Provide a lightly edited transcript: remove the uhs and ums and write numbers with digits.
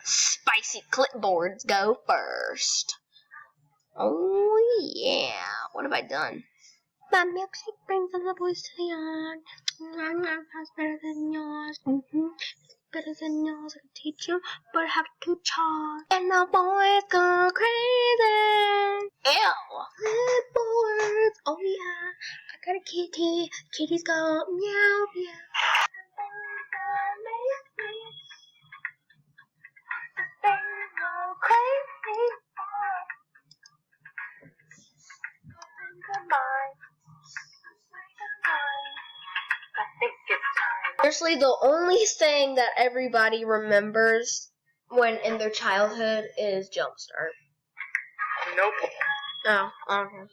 spicy clipboards go first. Oh yeah. What have I done? My milkshake brings all the boys to the yard. It's better than yours. Better than yours. I can teach you, but I have to charge. And the boys go crazy. Ew. Clipboards. Oh yeah. I got a kitty. Kitties go meow meow. Honestly, the only thing that everybody remembers when in their childhood is Jumpstart. Nope. Oh, okay.